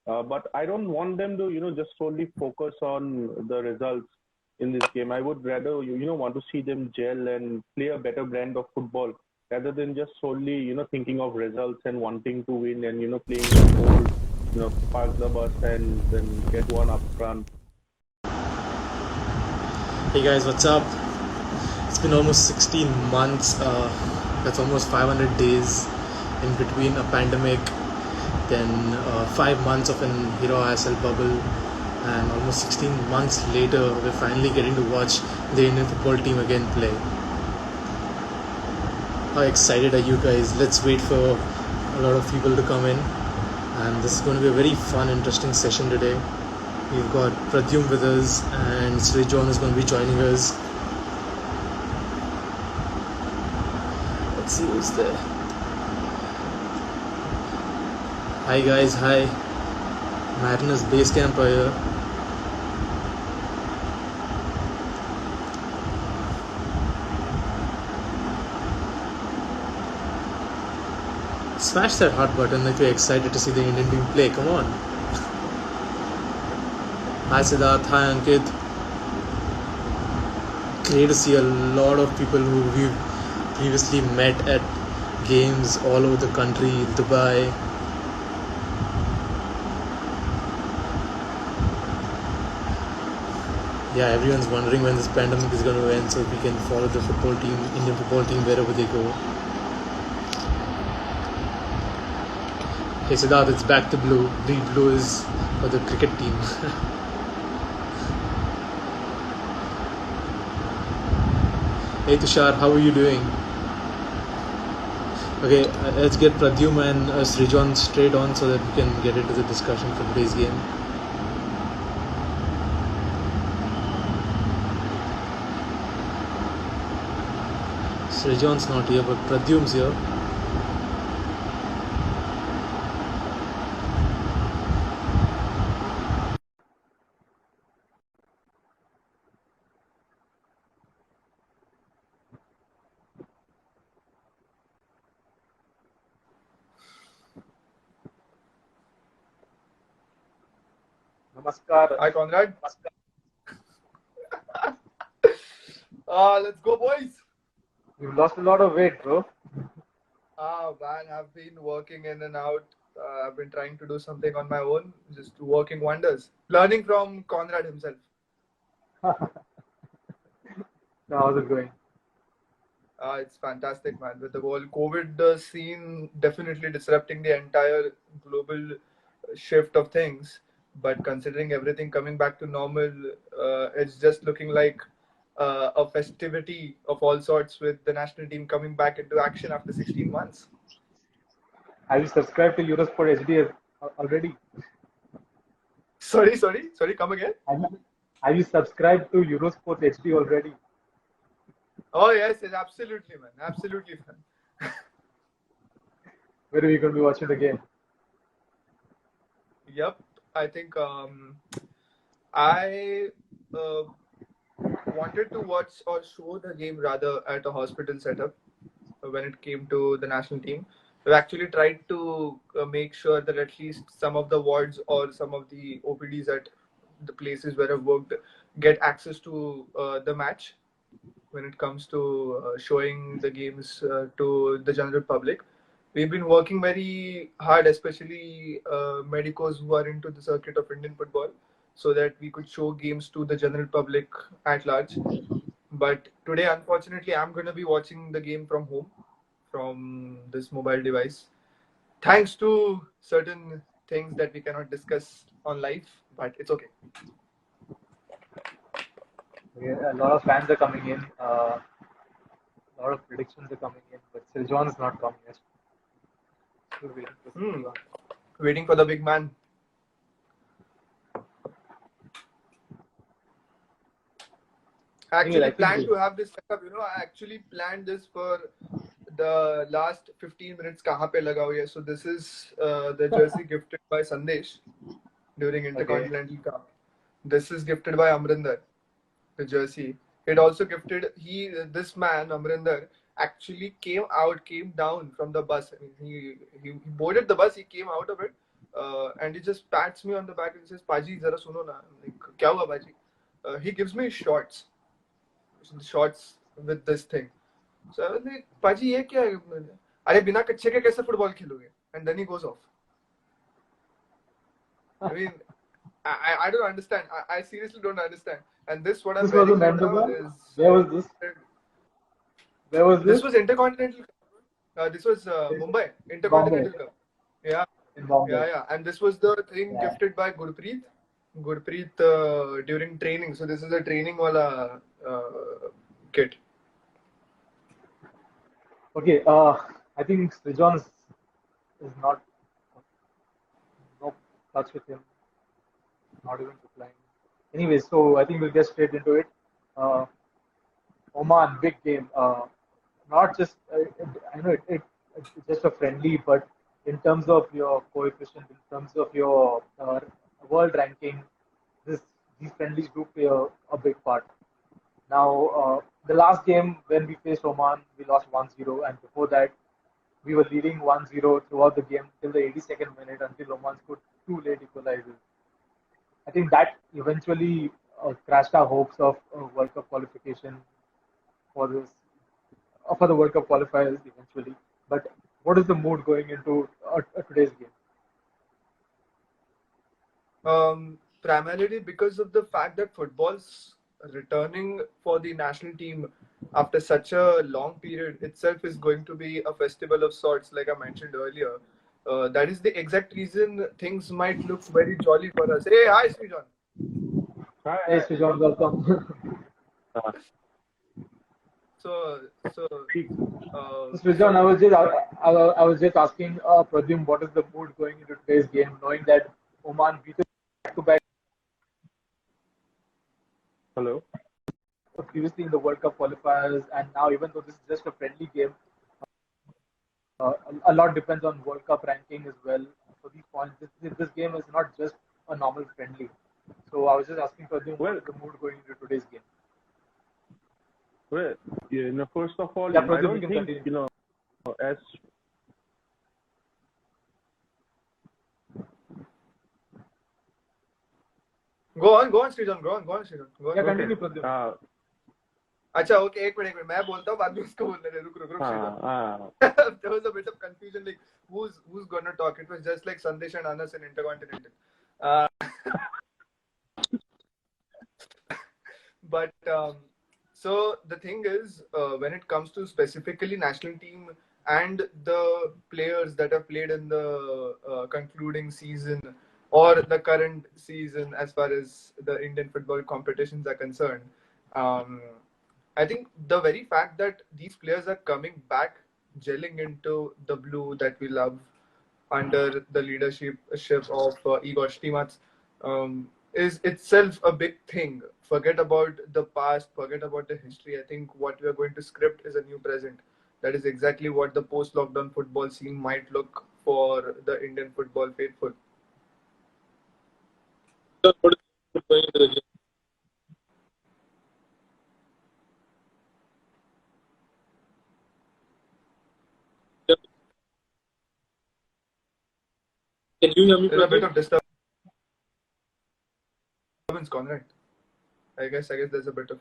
But I don't want them to, just solely focus on the results in this game. I would rather, want to see them gel and play a better brand of football rather than just solely, thinking of results and wanting to win and, playing the whole, park the bus and then get one up front. Hey guys, what's up? It's been almost 16 months. That's almost 500 days in between a pandemic, then 5 months of an Hero ISL bubble, and almost 16 months later, we're finally getting to watch the Indian football team again play. How excited are you guys? Let's wait for a lot of people to come in, and this is going to be a very fun, interesting session today. We've got Pradyum with us, and Srijon is going to be joining us. Let's see who's there. Hi guys, hi. Madness Base Camp here. Smash that heart button if you're excited to see the Indian team play. Come on. Hi Siddharth, hi Ankit. Great to see a lot of people who we've previously met at games all over the country, Dubai. Yeah, everyone's wondering when this pandemic is going to end so we can follow the football team, Indian football team, wherever they go. Hey Siddharth, it's back to blue. The blue is for the cricket team. Hey Tushar, how are you doing? Okay, let's get Pradyum and Srijon straight on so that we can get into the discussion for today's game. Srijon's not here, but Pradyum's here. Namaskar. Hi, Conrad. Let's go, boys. You've lost a lot of weight, bro. Man, I've been working in and out. I've been trying to do something on my own, just working wonders. Learning from Conrad himself. How's it going? It's fantastic, man. With the whole COVID scene definitely disrupting the entire global shift of things. But considering everything coming back to normal, it's just looking like a festivity of all sorts with the national team coming back into action after 16 months. Have you subscribed to Eurosport HD already? Sorry, come again? Have you subscribed to Eurosport HD already? Oh, yes, absolutely, man. Absolutely, man. Where are you going to be watching the game? Yep. I think I wanted to watch or show the game rather at a hospital setup when it came to the national team. We've actually tried to make sure that at least some of the wards or some of the OPDs at the places where I've worked get access to the match when it comes to showing the games to the general public. We've been working very hard, especially medicos who are into the circuit of Indian football, so that we could show games to the general public at large. But today, unfortunately, I'm going to be watching the game from home, from this mobile device. Thanks to certain things that we cannot discuss on live, but it's okay. A lot of fans are coming in. A lot of predictions are coming in, but Srijon is not coming yet. Waiting for the big man. I actually planned to have this setup. I actually planned this for the last 15 minutes. Kahan pe laga hua hai. So this is the jersey gifted by Sandesh during Intercontinental Cup. This is gifted by Amrinder, the jersey. It also gifted this man Amrinder actually came down from the bus. I mean, he boarded the bus. He came out of it and he just pats me on the back and says, "Paji, zara suno na." I'm like, "Kya hua, Paji?" He gives me shorts with this thing. So I was like, "Paji, ye kya hai?" अरे बिना कच्छे के कैसे football खेलोगे? And then he goes off. I mean, I don't understand. I seriously don't understand. And this, what I'm This was wearing in right now Ahmedabad. is. Where was this? Where was This this? was Intercontinental. This was Mumbai Bombay. Intercontinental Cup. Yeah, In Bombay. yeah. And this was the thing Yeah. gifted by Gurpreet. Gurpreet during training. So this is a training wala kit. Okay. I think Srijan is not no touch with him. Not even replying. Anyway, so I think we'll get straight into it. Uh, Oman, big game. Not just I know it's just a friendly, but in terms of your coefficient, in terms of your world ranking, this these friendlies do play a big part. Now, the last game when we faced Oman, we lost 1-0, and before that, we were leading 1-0 throughout the game till the 82nd minute until Oman scored two late equalizers. I think that eventually crashed our hopes of World Cup qualification for this for the World Cup qualifiers eventually. But what is the mood going into today's game? Primarily because of the fact that football's returning for the national team after such a long period itself is going to be a festival of sorts, like I mentioned earlier. That is the exact reason things might look very jolly for us. Hey, hi, Srijan. Hi, Hey, Srijan, welcome. uh, So, so, So, Srijan, so I was just asking Pradyum, what is the mood going into today's game, knowing that Oman beat us back to back hello. previously in the World Cup qualifiers, and now even though this is just a friendly game, a lot depends on World Cup ranking as well. For these points, this game is not just a normal friendly. So I was just asking Pradyum, what Well, is the mood going into today's game? well, first of all, Yeah, I Pradyum, you don't can think, continue. as go on, Srijan, go on, Srijan, go on. Yeah, okay. continue, Pradyum. अच्छा okay एक minute मैं बोलता हूँ बाद में उसको बोलने दे रुक रुक रुक Srijan. There was a bit of confusion like who's gonna talk. It was just like Sandesh and Anas in Intercontinental. But so the thing is, when it comes to specifically national team and the players that have played in the concluding season or the current season, as far as the Indian football competitions are concerned, um, I think the very fact that these players are coming back, gelling into the blue that we love under the leadership of Igor Stimac, is itself a big thing. Forget about the past, forget about the history. I think what we are going to script is a new present. That is exactly what the post-lockdown football scene might look for the Indian football faithful. Can you hear me? There's a bit of disturbance gone, right? I guess there's a bit of.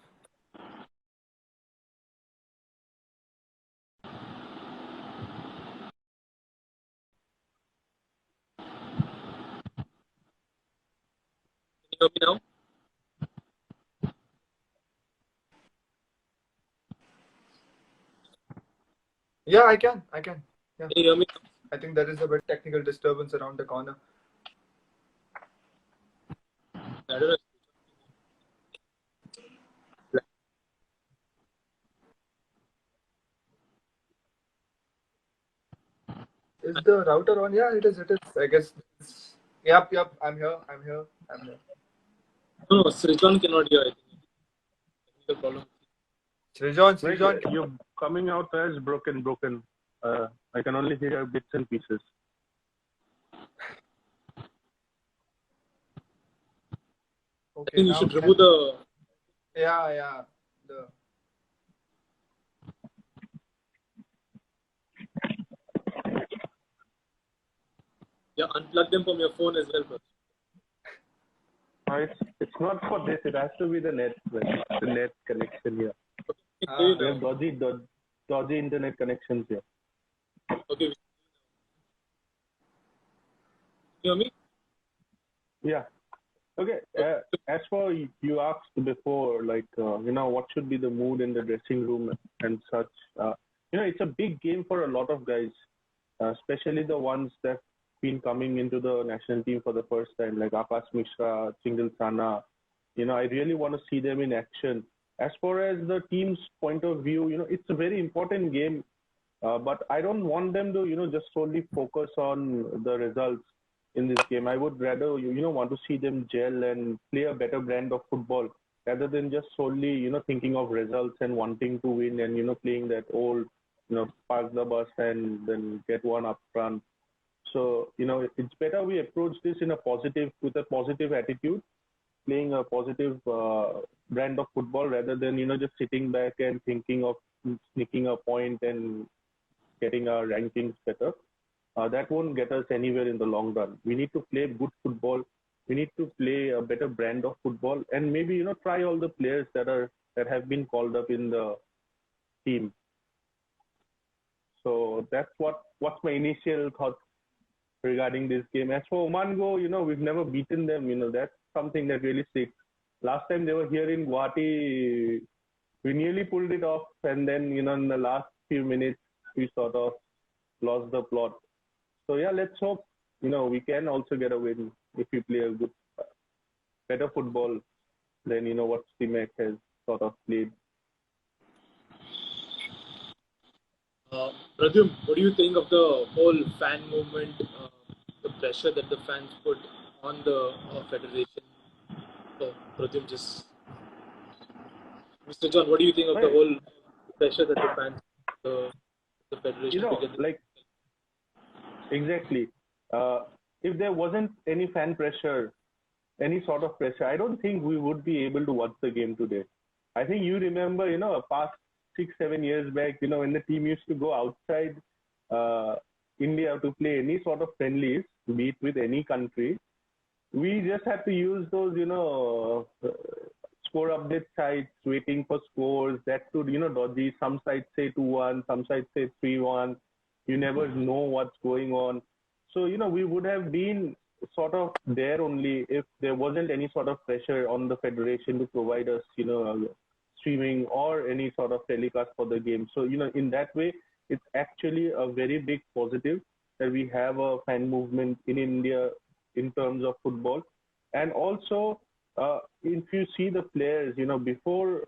Can you hear me now? Yeah, I can. Yeah. Can you hear me now? I think there is a bit technical disturbance around the corner. I don't know. Is the router on? Yeah, it is. I guess. Yep. I'm here. No, Srijan cannot hear. I think technical problem. Srijan. You're coming out as broken. I can only hear bits and pieces. I think you should remove the. Yeah. The. Yeah, unplug them from your phone as well, bro. It's not for this. It has to be the net connection here. Okay, We now. have dodgy internet connections here. Okay, you hear me? Yeah. Okay. As for you asked before, like what should be the mood in the dressing room and such. It's a big game for a lot of guys, especially the ones that been coming into the national team for the first time, like Akash Mishra, Chingal Sana. I really want to see them in action. As far as the team's point of view, it's a very important game, but I don't want them to, just solely focus on the results in this game. I would rather, want to see them gel and play a better brand of football rather than just solely, thinking of results and wanting to win and, playing that old, park the bus and then get one up front. So, it's better we approach this with a positive attitude, playing a positive brand of football rather than, just sitting back and thinking of sneaking a point and getting our rankings better. That won't get us anywhere in the long run. We need to play good football. We need to play a better brand of football, and maybe try all the players that have been called up in the team. So that's what's my initial thoughts regarding this game. As for Oman Go, we've never beaten them. That's something that really sticks. Last time they were here in Guwahati, we nearly pulled it off, and then in the last few minutes we sort of lost the plot. So yeah, let's hope we can also get a win if we play a good, better football than what Stimac has sort of played. Pradyum, what do you think of the whole fan movement, the pressure that the fans put on the federation? Oh, Pradyum, just Mr. John, what do you think of the whole pressure that the fans, the federation began? Like exactly. If there wasn't any fan pressure, any sort of pressure, I don't think we would be able to watch the game today. I think you remember, past 6-7 years back, when the team used to go outside India to play any sort of friendlies, be it with any country, we just had to use those, score update sites, waiting for scores. That could, dodgy. Some sites say 2-1, some sites say 3-1. You never know what's going on. So, we would have been sort of there only if there wasn't any sort of pressure on the federation to provide us, streaming or any sort of telecast for the game. So, in that way, it's actually a very big positive that we have a fan movement in India in terms of football. And also, if you see the players, before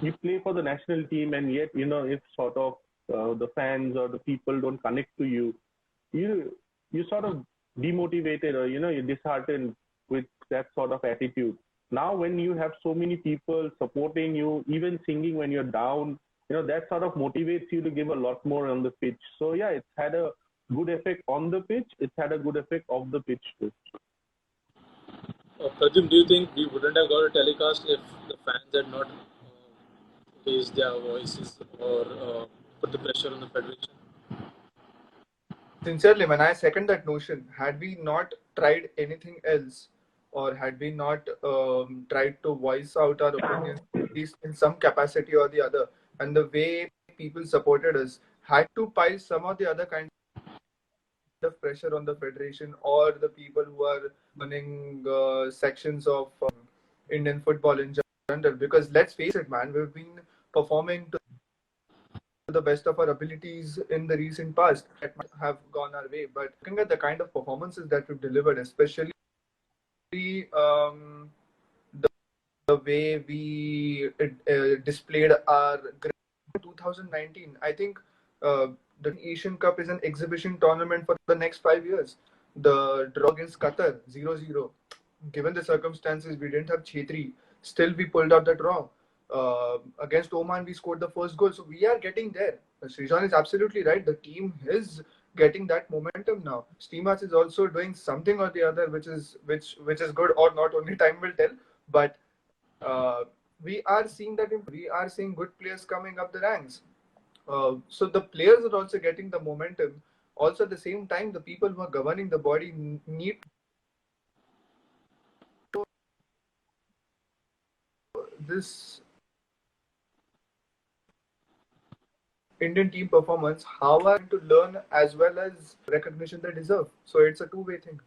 you play for the national team and yet, if sort of the fans or the people don't connect to you, you sort of demotivated or, you're disheartened with that sort of attitude. Now, when you have so many people supporting you, even singing when you're down, that sort of motivates you to give a lot more on the pitch. So, yeah, it's had a good effect on the pitch. It's had a good effect off the pitch too. Pradyum, do you think we wouldn't have got a telecast if the fans had not raised their voices or put the pressure on the federation? Sincerely, man, I second that notion. Had we not tried anything else, or had we not tried to voice out our opinions, at least in some capacity or the other, and the way people supported us, had to pile some of the other kind of pressure on the federation or the people who are running sections of Indian football in general. Because let's face it, man, we've been performing to the best of our abilities in the recent past that might have gone our way. But looking at the kind of performances that we've delivered, especially the way we displayed our 2019, I think the Asian Cup is an exhibition tournament for the next 5 years. The draw against Qatar, 0-0. Given the circumstances, we didn't have Chetri. Still, we pulled out the draw. Against Oman, we scored the first goal. So we are getting there. Srijan is absolutely right. The team is getting that momentum now. Steamats is also doing something or the other, which is good or not. Only time will tell. But we are seeing that we are seeing good players coming up the ranks. So the players are also getting the momentum also at the same time, the people who are governing the body need this Indian team performance, how are to learn as well as recognition they deserve. So it's a two-way thing.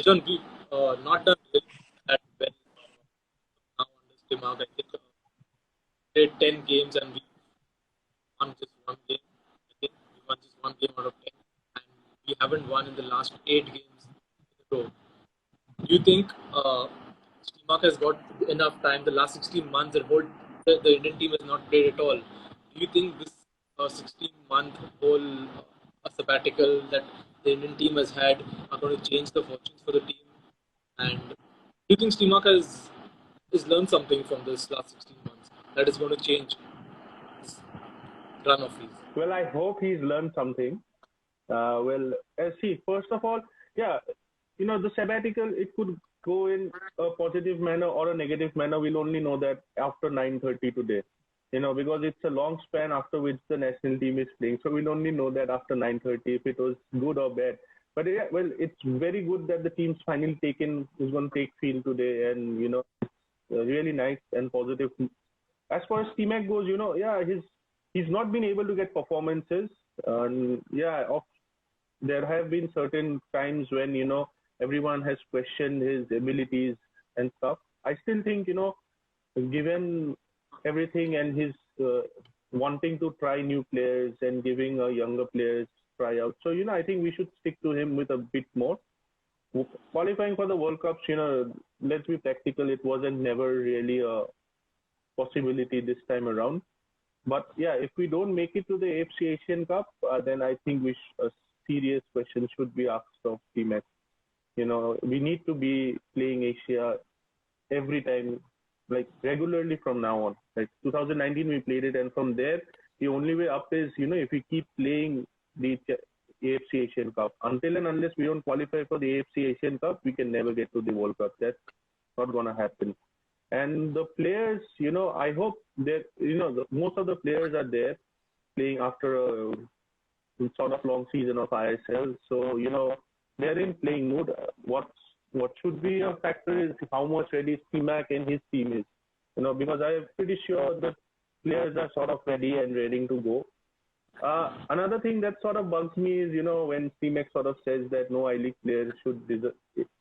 John, we not done really that well now on this Dimag. I think we played 10 games and we won just one game. I think we won just one game out of 10, and we haven't won in the last 8 games in a row. Do you think Stimac has got enough time? The last 16 months, the Indian team has not played at all. Do you think this 16-month whole sabbatical that the Indian team has had are going to change the fortunes for the team? And do you think Stimac has learned something from this last 16 months that is going to change this run of his? Well, I hope he's learned something. See, first of all, yeah, the sabbatical, it could go in a positive manner or a negative manner. We'll only know that after 9:30 today, because it's a long span after which the national team is playing. So we'll only know that after 9:30 if it was good or bad. But yeah, well, it's very good that the team's finally is going to take field today, and really nice and positive. As far as T-Mac goes, yeah, he's not been able to get performances. There have been certain times when everyone has questioned his abilities and stuff. I still think given everything and his wanting to try new players and giving younger players try out. So I think we should stick to him with a bit more. Qualifying for the World Cups, let's be practical. It wasn't never really a possibility this time around. But yeah, if we don't make it to the AFC Asian Cup, then I think a serious question should be asked of T-Mac. We need to be playing Asia every time, like regularly from now on. Like 2019, we played it, and from there, the only way up is if we keep playing the AFC Asian Cup. Until and unless we don't qualify for the AFC Asian Cup, we can never get to the World Cup. That's not gonna happen. And the players, I hope that most of the players are there playing after a sort of long season of ISL. So they're in playing mood. What should be a factor is how much ready T-Mac and his team is. Because I'm pretty sure the players are sort of ready and ready to go. Another thing that sort of bugs me is, when T-Mac sort of says that no I-League players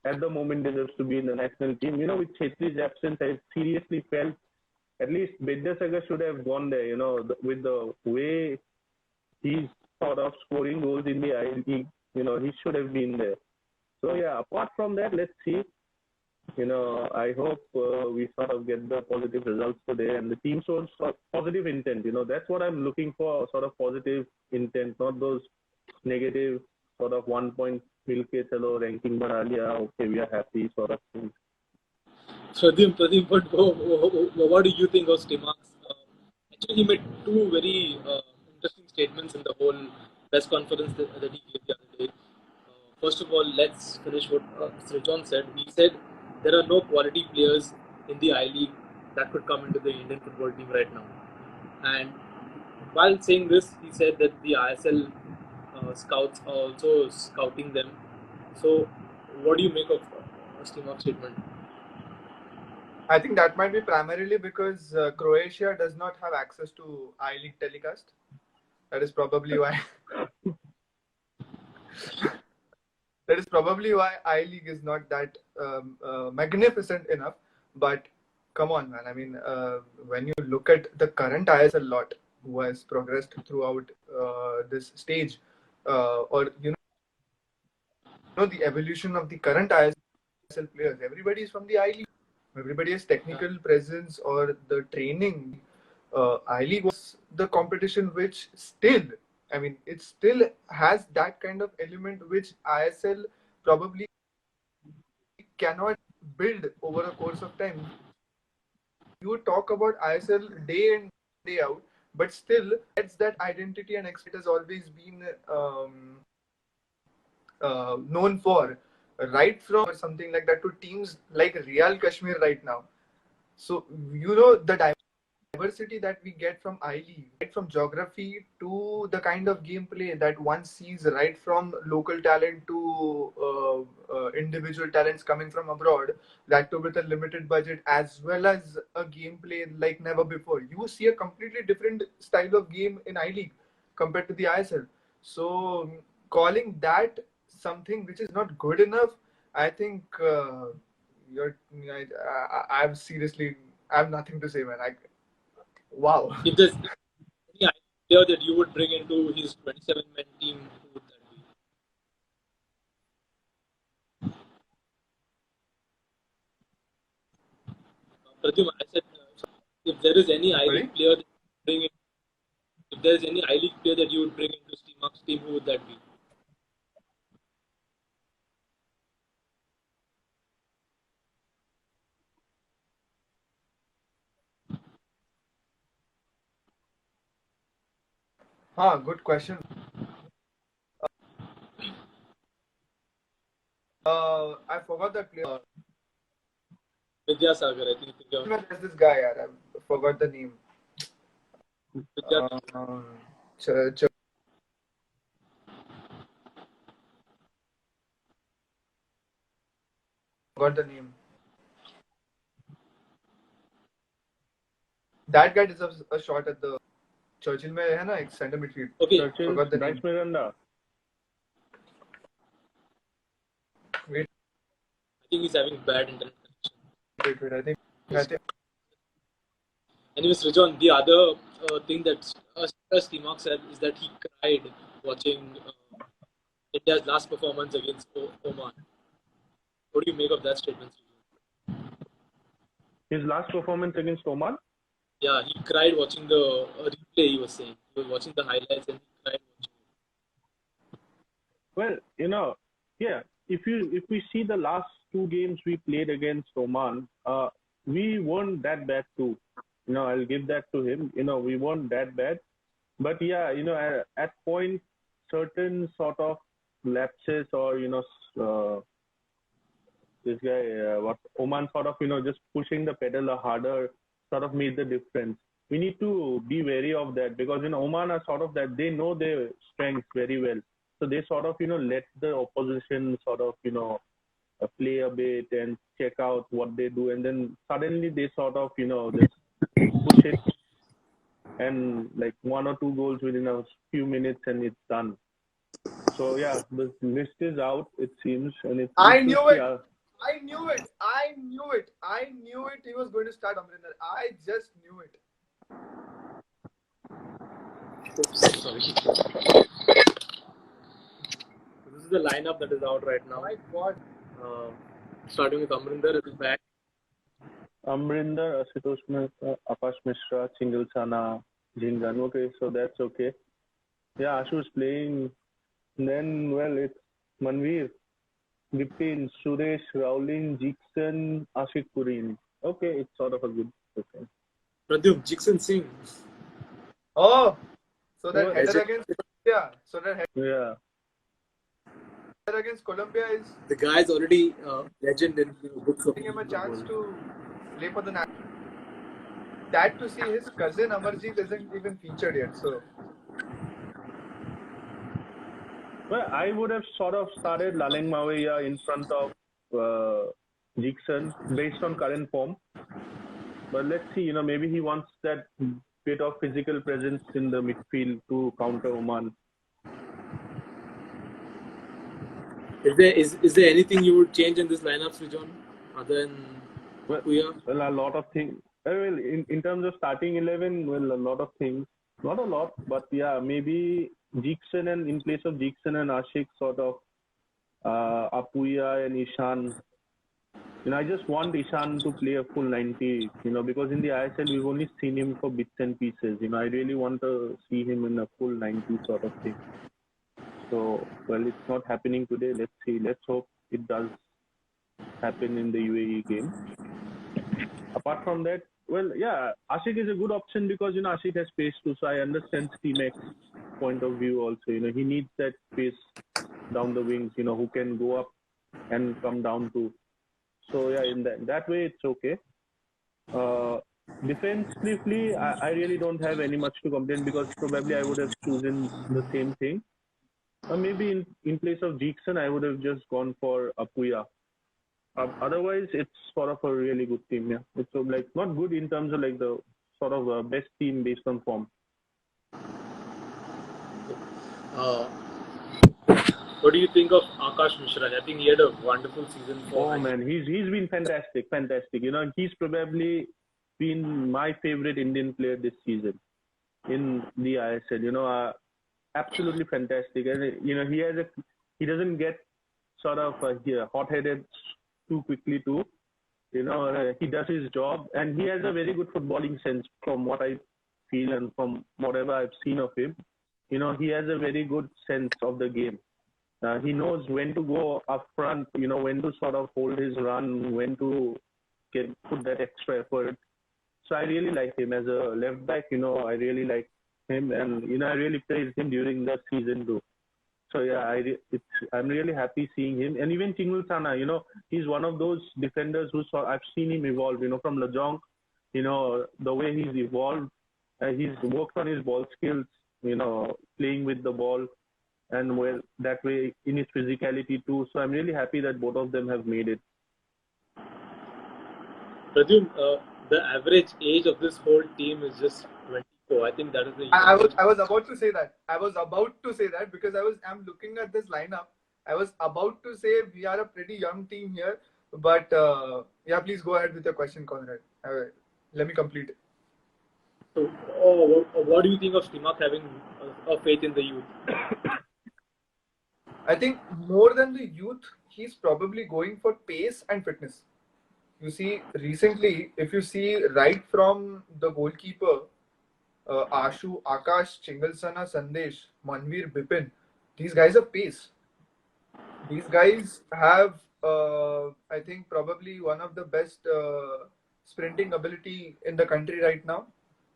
at the moment deserves to be in the national team. With Chhetri's absence, I seriously felt at least Vidyasagar should have gone there, with the way he's sort of scoring goals in the I-League, he should have been there. So yeah, apart from that, let's see. I hope we sort of get the positive results today, and the team shows positive intent. That's what I'm looking for, sort of positive intent, not those negative sort of 1 point milke chalo ranking बढ़ा लिया, okay, we are happy sort of thing. Pradeep, what do you think of Stimac? Actually, he made two very interesting statements in the whole press conference that he gave the other day. First of all, let's finish what Sir John said. He said there are no quality players in the I-League that could come into the Indian football team right now. And while saying this, he said that the ISL scouts are also scouting them. So, what do you make of Stimac's statement? I think that might be primarily because Croatia does not have access to I-League telecast. That is probably why. That is probably why I-League is not that magnificent enough. But come on, man. I mean, when you look at the current ISL lot who has progressed throughout this stage, or the evolution of the current ISL players, everybody is from the I-League. Everybody has technical presence or the training. I-League was the competition which still, I mean, it still has that kind of element which ISL probably cannot build over a course of time. You talk about ISL day in, day out, but still, it's that identity and it has always been known for, right from something like that to teams like Real Kashmir right now. So, the diversity that we get from I-League, right from geography to the kind of gameplay that one sees, right from local talent to individual talents coming from abroad, that too with a limited budget, as well as a gameplay like never before. You see a completely different style of game in I-League compared to the ISL. So calling that something which is not good enough, I think you're. I'm seriously. I have nothing to say, man. Wow. If there's any player that you would bring into his 27-man team, who would that be? Pradyum, I said, if there is any Sorry? I-League player that you would bring in, if there is any I-League player that you would bring into Steamworks team, who would that be? Good question. I forgot that player. Vidyasagar, I think. There's this guy, I forgot the name. Vidyasagar. Forgot the name. That guy deserves a shot at the Churchill में है ना एक center midfield. Okay. Churchill, Forgot the Bryce name. Miranda. Wait, I think he's having bad internet connection. wait. I think. Anyways, Rajan, the other thing that Steamworks said is that he cried watching India's last performance against Oman. What do you make of that statement, Rajan? His last performance against Oman? Yeah, he cried watching the replay, he was saying. He was watching the highlights and he cried watching it. Well, yeah, if we see the last two games we played against Oman, we weren't that bad too. I'll give that to him. We weren't that bad. But yeah, at points, certain sort of lapses or, this guy, Oman sort of, just pushing the pedal harder sort of made the difference. We need to be wary of that because, Oman are sort of that, they know their strengths very well. So they sort of, let the opposition sort of, play a bit and check out what they do. And then suddenly they sort of, just push it and like one or two goals within a few minutes and it's done. So yeah, the list is out, it seems. And it's I knew it. He was going to start Amrinder. I just knew it. Oops, sorry. This is the lineup that is out right now. My God. Starting with Amrinder at the back. Amrinder, Ashutosh Mehta, Akash Mishra, Chingal Sana, Jhingan. Okay, so that's okay. Yeah, Ashu's playing. Then, it's Manveer, Vipin, Suresh, Rowling, Jixon, Ashik Purin. Okay, it's sort of a good question. Pradyum, Jixon Singh. Oh, so that header against Colombia. Yeah. Header against Colombia is The guy's already legend in books of giving him a chance to play for the national. That to see his cousin Amarjeet isn't even featured yet. So Well, I would have sort of started Laleng Mawaya in front of Jixon based on current form. But let's see, maybe he wants that bit of physical presence in the midfield to counter Oman. Is there anything you would change in this lineup, Srijan, other than Puya? Well, a lot of things. Well, in terms of starting 11, a lot of things. Not a lot, but yeah, maybe Jixon and in place of Jixon and Ashik, sort of Apuya and Ishan. I just want Ishan to play a full 90, because in the ISL we've only seen him for bits and pieces. I really want to see him in a full 90 sort of thing. So, it's not happening today. Let's see. Let's hope it does happen in the UAE game. Apart from that, Ashik is a good option because, Ashik has space too. So I understand Steamex's point of view also. He needs that space down the wings, who can go up and come down too. So yeah, in that way, it's okay. Defensively, I really don't have any much to complain because probably I would have chosen the same thing. Or maybe in place of Jackson, I would have just gone for Apuya. Otherwise, it's sort of a really good team. Yeah, it's like not good in terms of like the sort of best team based on form. Uh, what do you think of Akash Mishra? I think he had a wonderful season for Oh Hyderabad. man, he's been fantastic, fantastic. You know, he's probably been my favorite Indian player this season in the ISL. You know, absolutely fantastic. And you know, he doesn't get sort of hot-headed too quickly too. You know, he does his job, and he has a very good footballing sense from what I feel and from whatever I've seen of him. You know, he has a very good sense of the game. He knows when to go up front, you know, when to sort of hold his run, when to put that extra effort. So I really like him as a left back. You know, I really like him, and you know, I really praised him during the season too. So yeah, I'm really happy seeing him, and even Chingul Sana. You know, he's one of those defenders I've seen him evolve. You know, from Lajong, you know, the way he's evolved, he's worked on his ball skills. You know, playing with the ball and well that way in his physicality too. So I'm really happy that both of them have made it. Pradyum, the average age of this whole team is just 24. I think that is the. I was about to say that. I was about to say that because I'm looking at this lineup. I was about to say we are a pretty young team here, but yeah, please go ahead with your question, Conrad. Let me complete it. So, what do you think of Stimac having a faith in the youth? I think more than the youth, he's probably going for pace and fitness. You see, recently, if you see right from the goalkeeper, Ashu, Akash, Chingalsana, Sandesh, Manveer, Bipin, these guys have pace. These guys have, I think, probably one of the best sprinting ability in the country right now.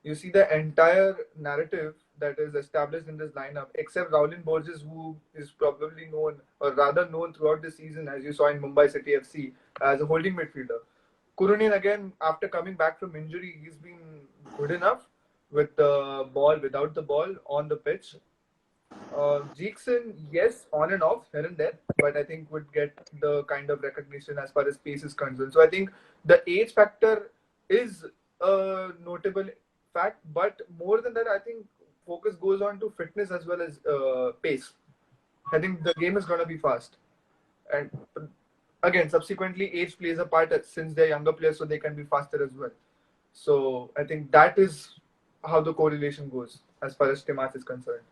You see the entire narrative that is established in this lineup, except Raulin Borges, who is probably known, or rather known throughout the season, as you saw in Mumbai City FC, as a holding midfielder. Kurunin, again, after coming back from injury, he's been good enough with the ball, without the ball, on the pitch. Jackson, yes, on and off, here and there, but I think would get the kind of recognition as far as pace is concerned. So I think the age factor is a notable fact, but more than that, I think focus goes on to fitness as well as pace. I think the game is going to be fast. And again, subsequently, age plays a part since they're younger players, so they can be faster as well. So I think that is how the correlation goes as far as Stimac is concerned.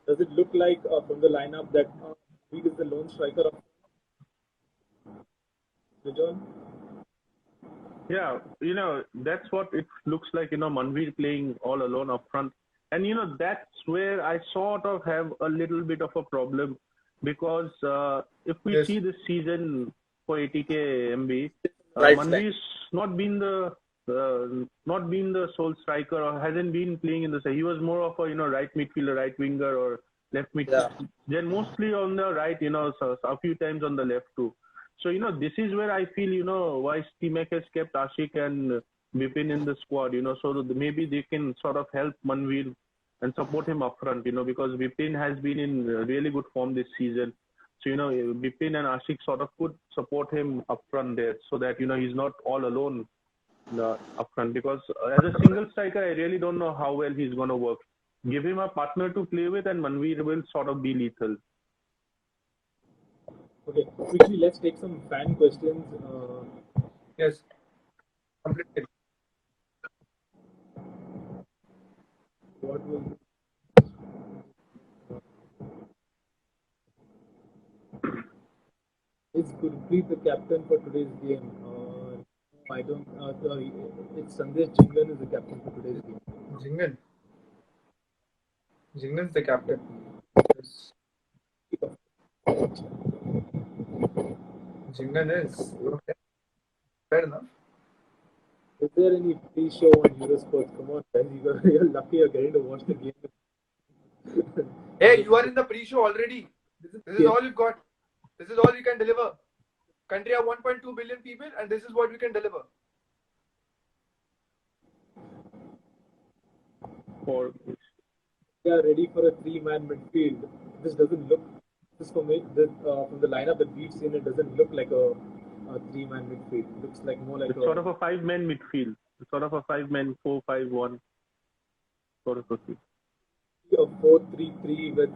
Does it look like from the lineup that Reed is the lone striker of John? Yeah, you know, that's what it looks like, you know, Manveer playing all alone up front. And, you know, that's where I sort of have a little bit of a problem because if we see this season for ATK MB, Manveer's not been the sole striker or hasn't been playing in the side. He was more of a, you know, right midfielder, right winger or left midfielder. Yeah. Then mostly on the right, you know, so a few times on the left too. So, you know, this is where I feel, you know, why Stimac has kept Ashik and Bipin in the squad, you know, so that maybe they can sort of help Manveer and support him up front, you know, because Bipin has been in really good form this season. So, you know, Bipin and Ashik sort of could support him up front there so that, you know, he's not all alone up front. Because as a single striker, I really don't know how well he's going to work. Give him a partner to play with and Manveer will sort of be lethal. Okay, quickly, let's take some fan questions. Yes. Completely. What will... Is Gurpreet the captain for today's game? I don't. It's Sandesh Jhingan is the captain for today's game. Jhingan is the captain. Yes. Jhingan is okay. Fair enough. Is there any pre-show on Eurosports? Come on, guys, you're lucky you're getting to watch the game. Hey, you are in the pre-show already. This is all you've got. This is all you can deliver. Country of 1.2 billion people, and this is what we can deliver. For They are ready for a three-man midfield. This doesn't look, this for me, from the lineup that we've seen, it doesn't look like a three-man midfield. It looks like more like it's sort of a five-man midfield. It's sort of a five-man 4-5-1 sort of a thing. a 4-3-3 with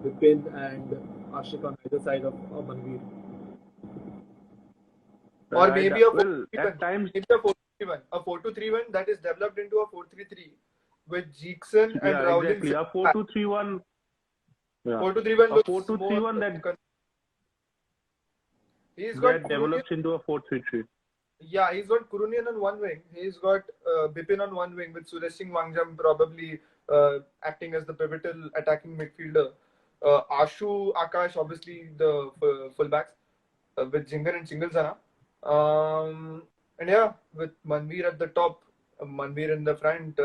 Bipin and Ashik on either side of Manveer. Or maybe a Well, 4-2-3-1. at times, Maybe a 4-2-3-1. A 4-2-3-1 that is developed into a 4-3-3 with Jeekson and yeah, Rowling. exactly. A 4-2-3-1. Yeah. 4-2-3-1 A looks 4-2-3-1 more that he's got Kurunian, develops into a 4-3-3. yeah, he's got Kurunian on one wing. He's got Bipin on one wing with Suresh Singh Wangjam probably acting as the pivotal attacking midfielder. Ashu, Akash, obviously the fullbacks with Jinger and Singalzana. And yeah, with Manveer at the top, Manveer in the front,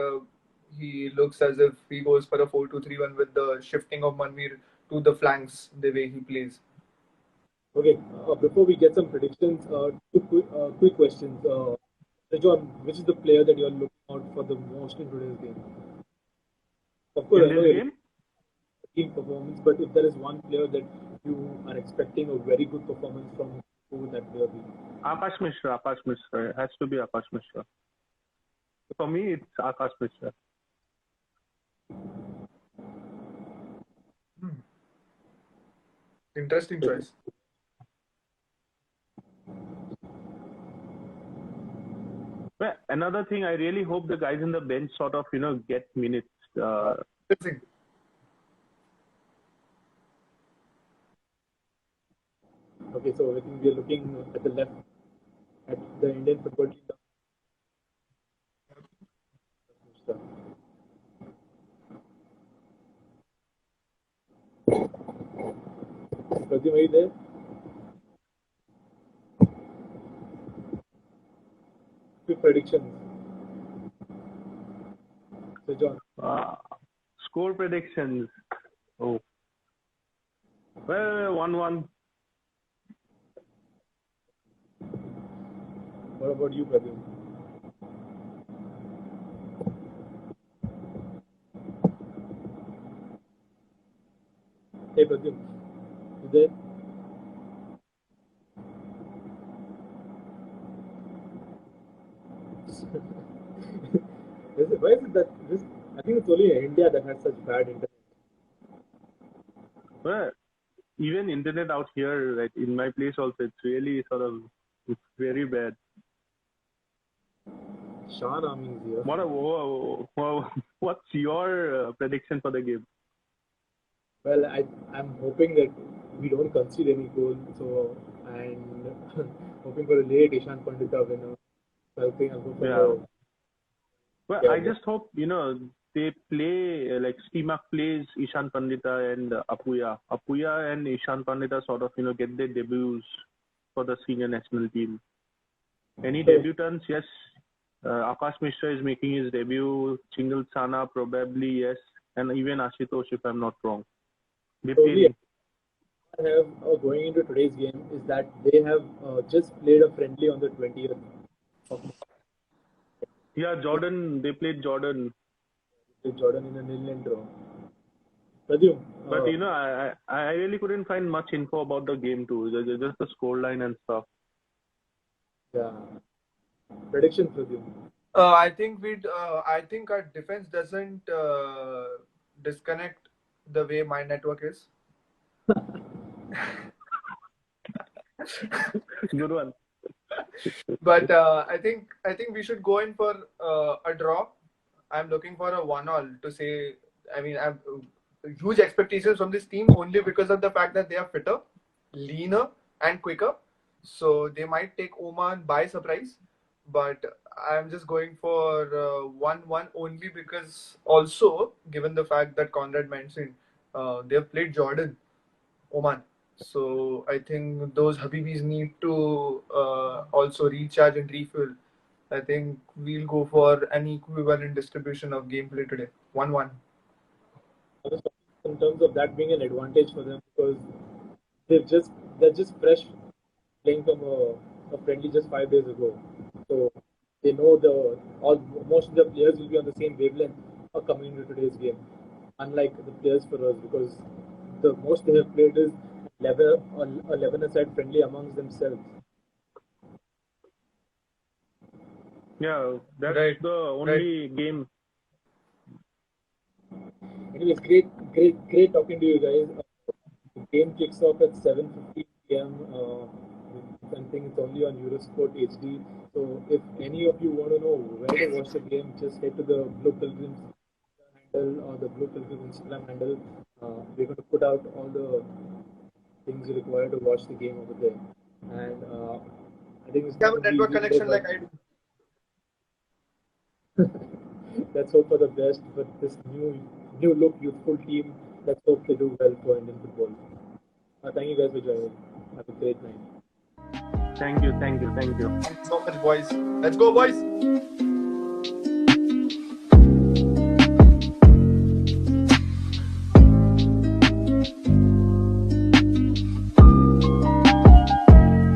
he looks as if he goes for a 4-2-3-1 with the shifting of Manveer to the flanks the way he plays. Okay, before we get some predictions, two quick questions. John, which is the player that you're looking out for the most in today's game? Of course, In I know this your game, team performance, but if there is one player that you are expecting a very good performance from, who would that player be? Akash Mishra. Akash Mishra. It has to be Akash Mishra. For me, it's Akash Mishra. Interesting choice. Well, another thing, I really hope the guys in the bench sort of, get minutes. Interesting. Okay, so I think we are looking at the left at the Indian football team. Pradyum, are you there? Quick predictions. So, John. Score predictions. Oh. Well, 1-1. What about you, Pradyum? Hey, Pradyum, you there? Why is it that this? I think it's only India that has such bad internet. Well, even internet out here, like in my place also, it's really it's very bad. Sean Army is here. What's your prediction for the game? Well, I'm hoping that we don't concede any goal, so and hoping for a late Ishan Pandita winner. So I think I'll go for the. Well, Yeah, I just hope they play like Steamak plays Ishan Pandita and Apuya. Apuya and Ishan Pandita sort of get their debuts for the senior national team. Any debutants? Yes. Akash Mishra is making his debut. Singalzana probably yes, and even Ashutosh if I'm not wrong. Only I have going into today's game is that they have just played a friendly on the 20th of March. Yeah, Jordan. They played Jordan. Jordan in a 0-0 draw. Pradyum, But I really couldn't find much info about the game too. Just the scoreline and stuff. yeah. Prediction, Pradyum. I think I think our defense doesn't disconnect the way my network is. Good one. But I think we should go in for a draw. I'm looking for a 1-1 to say. I mean, I have huge expectations from this team only because of the fact that they are fitter, leaner, and quicker. So they might take Oman by surprise. But I'm just going for 1-1 only because also given the fact that Conrad mentioned they have played Jordan, Oman. So I think those Habibis need to also recharge and refuel. I think we'll go for an equivalent distribution of gameplay today. 1-1. In terms of that being an advantage for them because they're just fresh playing from a friendly just 5 days ago. So they know most of the players will be on the same wavelength. are coming into today's game, unlike the players for us, because the most they have played is 11-a-side friendly amongst themselves. Yeah, that's Right. the only game. Anyways, great talking to you guys. The game kicks off at 7:50 p.m. I think it's only on Eurosport HD. So if any of you want to know where to watch the game, just head to the Blue Pilgrims handle or the Blue Pilgrim Instagram handle. We're going to put out all the things required to watch the game over there. And I think it's You have going a to be network either connection by like I do. let's hope for the best for this new look youthful team. Let's hope they do well for Indian football. Thank you guys for joining. Have a great night. Thank you. Thanks so much, boys. Let's go, boys.